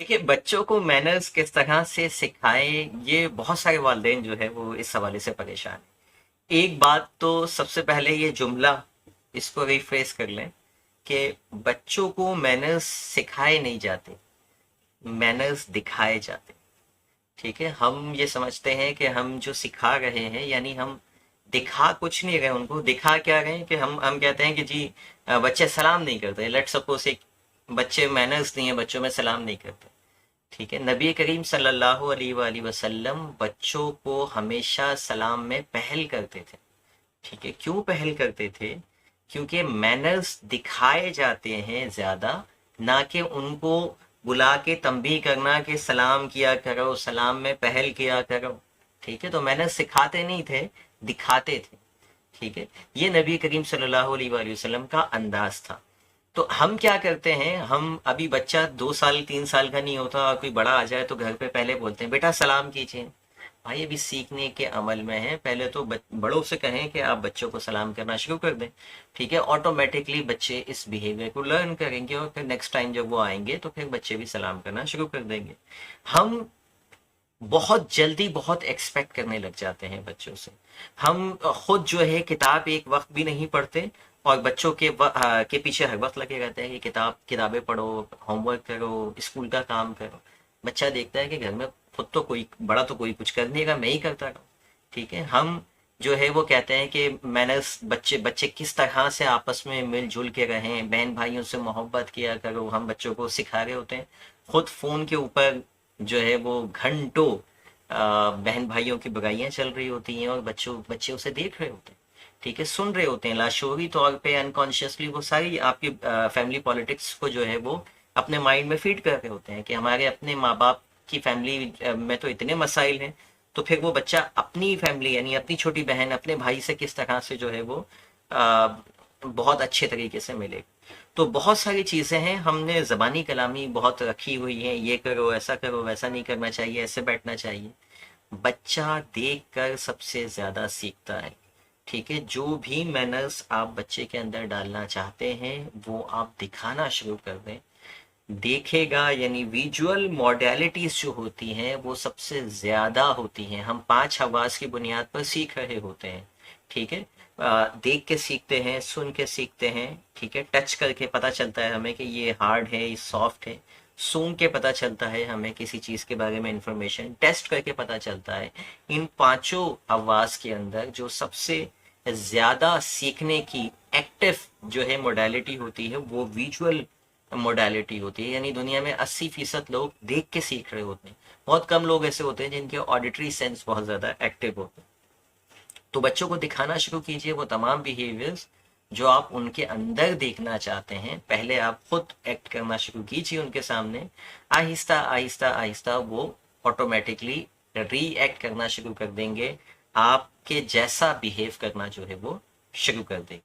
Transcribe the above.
देखिए, बच्चों को मैनर्स किस तरह से सिखाएं, ये बहुत सारे वालिदैन जो है वो इस हवाले से परेशान हैं। एक बात तो सबसे पहले ये जुमला इसको रिफ्रेश कर लें कि बच्चों को मैनर्स सिखाए नहीं जाते, मैनर्स दिखाए जाते। ठीक है, हम ये समझते हैं कि हम जो सिखा रहे हैं यानी हम दिखा कुछ नहीं रहे उनको। दिखा क्या रहे हैं कि हम कहते हैं कि जी बच्चे सलाम नहीं करते। लेट सपोज एक बच्चे मैनर्स नहीं है, बच्चों में सलाम नहीं करते। ठीक है, नबी करीम सल्लल्लाहु अलैहि वसल्लम बच्चों को हमेशा सलाम में पहल करते थे। ठीक है, क्यों पहल करते थे? क्योंकि मैनर्स दिखाए जाते हैं ज्यादा, ना कि उनको बुला के तंबीह करना कि सलाम किया करो, सलाम में पहल किया करो। ठीक है, तो मैनर्स सिखाते नहीं थे, दिखाते थे। ठीक है, ये नबी करीम सल्लल्लाहु अलैहि वसल्लम का अंदाज था। तो हम क्या करते हैं, हम अभी बच्चा 2 साल 3 साल का नहीं होता और कोई बड़ा आ जाए तो घर पे पहले बोलते हैं बेटा सलाम कीजिए। भाई अभी सीखने के अमल में है, पहले तो बड़ों से कहें कि आप बच्चों को सलाम करना शुरू कर दें। ठीक है, ऑटोमेटिकली बच्चे इस बिहेवियर को लर्न करेंगे और फिर नेक्स्ट टाइम जब वो आएंगे तो फिर बच्चे भी सलाम करना शुरू कर देंगे। हम बहुत जल्दी बहुत एक्सपेक्ट करने लग जाते हैं बच्चों से। हम खुद जो है किताब एक वक्त भी नहीं पढ़ते और बच्चों के पीछे हर वक्त लगे रहते हैं कि किताबें पढ़ो, होमवर्क करो, स्कूल का काम करो। बच्चा देखता है कि घर में खुद तो कोई बड़ा तो कोई कुछ कर नहीं रहा, मैं ही करता रहूँ। ठीक है, हम जो है वो कहते हैं कि मैनर्स, बच्चे बच्चे किस तरह से आपस में मिलजुल के रहें, बहन भाइयों से मोहब्बत किया करो, हम बच्चों को सिखा रहे होते हैं। खुद फोन के ऊपर जो है वो घंटों बहन भाइयों की बुराइयां चल रही होती हैं और बच्चे उसे देख रहे होते हैं। ठीक है, सुन रहे होते हैं, लाशूरी तौर पे अनकॉन्शियसली वो सारी आपकी फैमिली पॉलिटिक्स को जो है वो अपने माइंड में फीड कर रहे होते हैं कि हमारे अपने माँ बाप की फैमिली में तो इतने मसाइल हैं। तो फिर वो बच्चा अपनी फैमिली यानी अपनी छोटी बहन, अपने भाई से किस तरह से जो है वो आ, बहुत अच्छे तरीके से मिले। तो बहुत सारी चीजें हैं, हमने जबानी कलामी बहुत रखी हुई है, ये करो, ऐसा करो, वैसा नहीं करना चाहिए, ऐसे बैठना चाहिए। बच्चा देख कर सबसे ज्यादा सीखता है। ठीक है, जो भी मैनर्स आप बच्चे के अंदर डालना चाहते हैं वो आप दिखाना शुरू कर दें। देखेगा यानी विजुअल मॉडलिटीज जो होती हैं वो सबसे ज्यादा होती हैं। हम 5 हवास की बुनियाद पर सीख रहे होते हैं। ठीक है, देख के सीखते हैं, सुन के सीखते हैं। ठीक है, टच करके पता चलता है हमें कि ये हार्ड है, ये सॉफ्ट है। सूंघ के पता चलता है हमें किसी चीज के बारे में इंफॉर्मेशन, टेस्ट करके पता चलता है। इन 5 हवास के अंदर जो सबसे ज्यादा सीखने की एक्टिव जो है मोडालिटी होती है वो विजुअल मोडालिटी होती है। यानी दुनिया में 80% लोग देख के सीख रहे होते हैं। बहुत कम लोग ऐसे होते हैं जिनके ऑडिटरी सेंस बहुत ज्यादा एक्टिव होते हैं। तो बच्चों को दिखाना शुरू कीजिए वो तमाम बिहेवियर्स जो आप उनके अंदर देखना चाहते हैं। पहले आप खुद एक्ट करना शुरू कीजिए उनके सामने। आहिस्ता आहिस्ता आहिस्ता वो ऑटोमेटिकली री एक्ट करना शुरू कर देंगे, आपके जैसा बिहेव करना जो है वो शुरू कर देंगे।